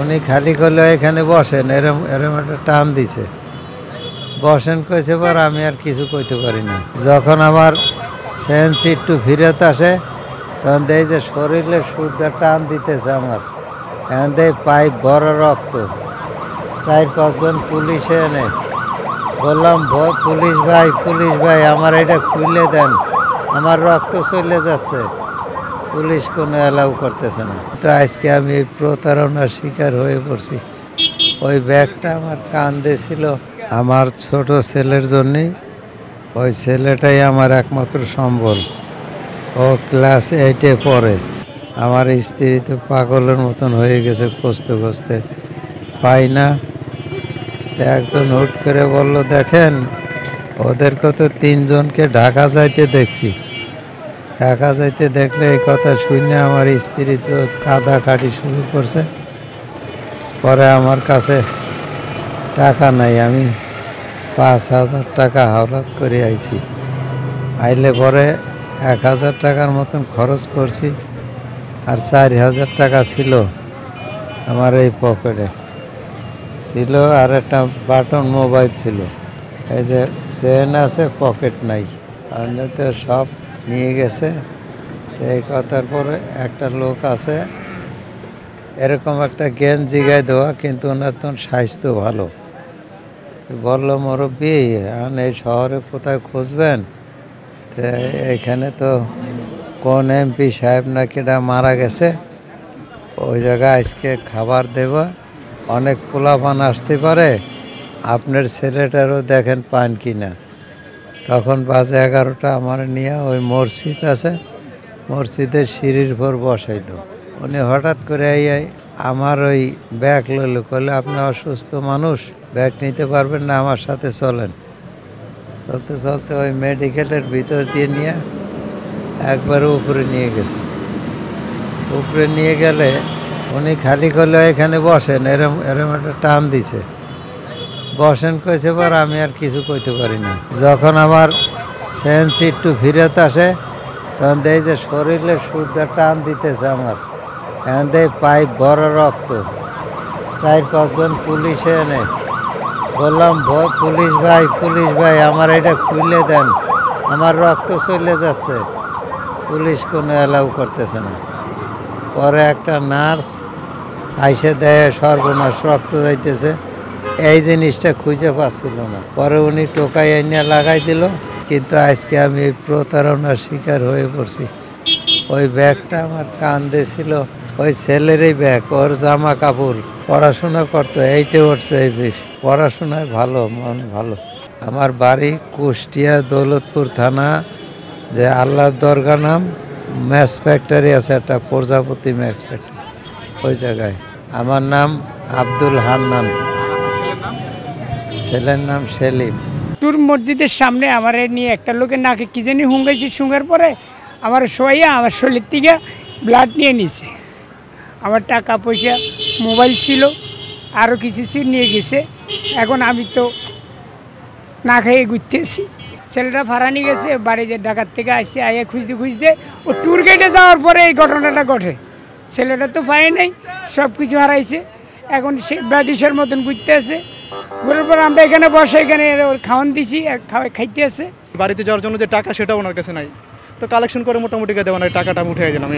উনি খালি করলে এখানে বসেন, এরম এরম একটা টান দিছে, বসেন কইছে, পর আমি আর কিছু কইতে পারি না। যখন আমার সেন্স একটু ফিরত আসে তখন দেখি যে শরীরে শুদ্ধ টান দিতেছে আমার, এখন দেখি পাইপ বড় রক্ত। 4-5 জন পুলিশে এনে বললাম, পুলিশ ভাই আমার এটা খুলে দেন, আমার রক্ত চলে যাচ্ছে। পুলিশ কোনো অ্যালাউ করতেছে না। তো আজকে আমি এই প্রতারণার শিকার হয়ে পড়ছি। ওই ব্যাগটা আমার কান্দে ছিল আমার ছোট ছেলের জন্যে। ওই ছেলেটাই আমার একমাত্র সম্বল। ও ক্লাস 8-এ পড়ে। আমার স্ত্রী তো পাগলের মতন হয়ে গেছে, খুঁজতে খুঁজতে পাই না। তো একজন হুট করে বলল, দেখেন ওদেরকে তো 3 জনকে ঢাকা যাইতে দেখছি। ঢাকা যাইতে দেখলে এই কথা শুনে আমার স্ত্রী তো কাঁদাকাটি শুরু করছে। পরে আমার কাছে টাকা নাই, আমি 5,000 টাকা হাওলাত করে আইছি। আইলে পরে 1,000 টাকার মতন খরচ করছি, আর 4,000 টাকা ছিল আমার এই পকেটে ছিল, আর একটা বাটন মোবাইল ছিল। এই যে চেন আছে, পকেট নাই, আর তো সব নিয়ে গেছে। তো এই কথার পরে একটা লোক আছে, এরকম একটা জ্ঞান জিগায় দেওয়া, কিন্তু ওনার তখন স্বাস্থ্য ভালো। বললো, মুরব্বি এখন এই শহরে কোথায় খুঁজবেন? তো এখানে তো কোন এমপি সাহেব নাকি এটা মারা গেছে, ওই জায়গায় আজকে খাবার দেব, অনেক পোলাপান আসতে পারে, আপনার ছেলেটারও দেখেন পান কিনা। তখন বাজে 11টা, আমার নিয়ে ওই মসজিদ আছে, মসজিদের সিঁড়ির উপর বসাইল। উনি হঠাৎ করে আমার ওই ব্যাগ লইল, করলে আপনি অসুস্থ মানুষ, ব্যাগ নিতে পারবেন না, আমার সাথে চলেন। চলতে চলতে ওই মেডিকেলের ভিতর দিয়ে নিয়ে একবারে উপরে নিয়ে গেছে। উপরে নিয়ে গেলে উনি খালি করলে এখানে বসেন, এরম এরম একটা টান দিছে, বসেন কইছে, পর আমি আর কিছু কইতে পারি না। যখন আমার সেন্স একটু ফিরত আসে তখন দেখি যে শরীরে শুদ্ধ টান দিতেছে আমার, এখন দেখি পাইপ বড় রক্ত। 4-5 জন পুলিশে এনে বললাম, পুলিশ ভাই আমার এটা খুলে দেন, আমার রক্ত চলে যাচ্ছে। পুলিশ কোনো অ্যালাউ করতেছে না। পরে একটা নার্স আইসে দেয়, সর্বনাশ, রক্ত যাইতেছে, এই জিনিসটা খুঁজে পাচ্ছিল না। পরে উনি টোকাই এনে লাগাই দিল। কিন্তু আজকে আমি এই প্রতারণার শিকার হয়ে পড়ছি। ওই ব্যাগটা আমার কান্দে ছিল, ওই ছেলেরই ব্যাগ, ওর জামা কাপড়, পড়াশোনা করতো, 8-এ উঠছে, এই বেশ পড়াশোনায় ভালো, মন ভালো। আমার বাড়ি কুষ্টিয়া দৌলতপুর থানা, যে আল্লাহর দরগা নাম, ম্যাচ ফ্যাক্টরি আছে একটা, প্রজাপতি ম্যাচ ফ্যাক্টরি, ওই জায়গায়। আমার নাম আব্দুল হান্নান, ছেলের নাম সেলিম। টুর মসজিদের সামনে আমার নিয়ে একটা লোকের নাকে কি জানি হুঙ্গাইছি, শুঙ্গার পরে আমার শোয়াইয়া আমার শরীর থেকে ব্লাড নিয়ে নিছে। আমার টাকা পয়সা, মোবাইল ছিল, আরও কিছু ছিল, নিয়ে গেছে। এখন আমি তো না খেয়ে ঘুরতেছি। ছেলেটা ভাড়া নিয়ে গেছে, বাড়িতে ডাকাত থেকে আসে, আইয়া খুঁজতে খুঁজতে ও ট্যুর গেটে যাওয়ার পরে এই ঘটনাটা ঘটে। ছেলেটা তো পায় নাই, সব কিছু হারাইছে। এখন সে বাদিশের মতন ঘুরতে আছে। ঘুরার পর আমরা এখানে বসে, এখানে খাওয়ান দিছি, খাইতে আছে। বাড়িতে যাওয়ার জন্য যে টাকা, সেটা ওনার কাছে নাই, তো কালেকশন করে মোটামুটি দেওয়া নাই, টাকাটা উঠে গেলাম।